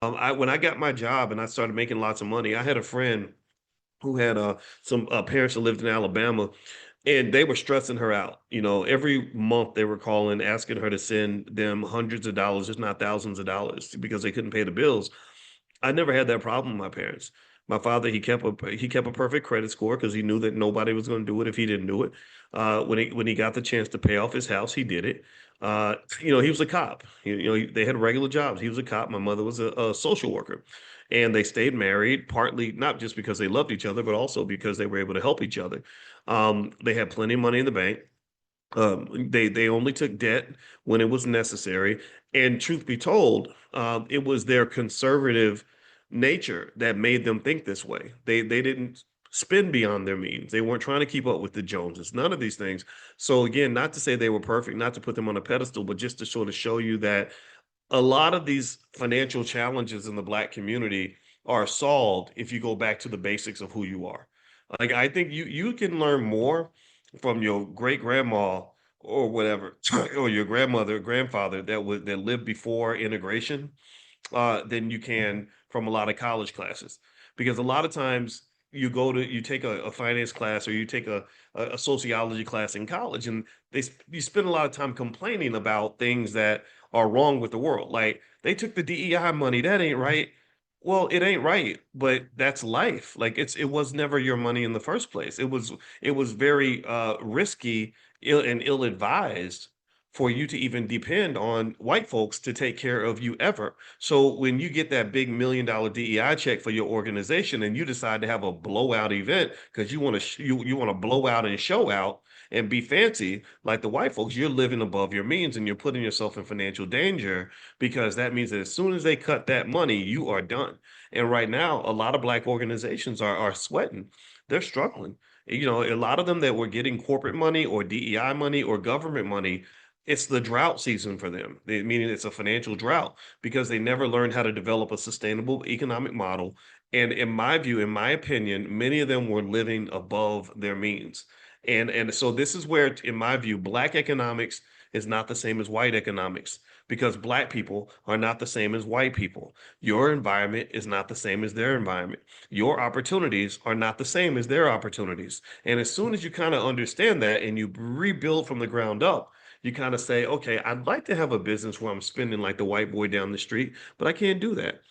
When I got my job and I started making lots of money, I had a friend who had some parents that lived in Alabama, and they were stressing her out. You know, every month they were calling, asking her to send them hundreds of dollars, if not thousands of dollars, because they couldn't pay the bills. I never had that problem with my parents. My father, he kept a perfect credit score because he knew that nobody was going to do it if he didn't do it. When he got the chance to pay off his house, he did it. He was a cop. They had regular jobs. He was a cop. My mother was a social worker, and they stayed married partly not just because they loved each other, but also because they were able to help each other. They had plenty of money in the bank. They only took debt when it was necessary, and truth be told, it was their conservative nature that made them think this way. They didn't spend beyond their means. They weren't trying to keep up with the Joneses. None of these things. So again, not to say they were perfect, not to put them on a pedestal, but just to sort of show you that a lot of these financial challenges in the Black community are solved if you go back to the basics of who you are. Like I think you can learn more from your great grandma or whatever, or your grandmother, grandfather that lived before integration, than you can from a lot of college classes. Because a lot of times you take a finance class or you take a sociology class in college, and you spend a lot of time complaining about things that are wrong with the world. Like they took the DEI money, that ain't right. Well, it ain't right, but that's life. Like it was never your money in the first place. It was very risky, and ill-advised for you to even depend on white folks to take care of you ever. So when you get that big $1 million DEI check for your organization and you decide to have a blowout event because you want to blow out and show out and be fancy like the white folks, you're living above your means and you're putting yourself in financial danger, because that means that as soon as they cut that money, you are done. And right now, a lot of Black organizations are sweating. They're struggling. A lot of them that were getting corporate money or DEI money or government money, it's the drought season for them, meaning it's a financial drought because they never learned how to develop a sustainable economic model. And in my view, in my opinion, many of them were living above their means. And so this is where, in my view, Black economics is not the same as white economics, because Black people are not the same as white people. Your environment is not the same as their environment. Your opportunities are not the same as their opportunities. And as soon as you kind of understand that and you rebuild from the ground up, you kind of say, okay, I'd like to have a business where I'm spending like the white boy down the street, but I can't do that.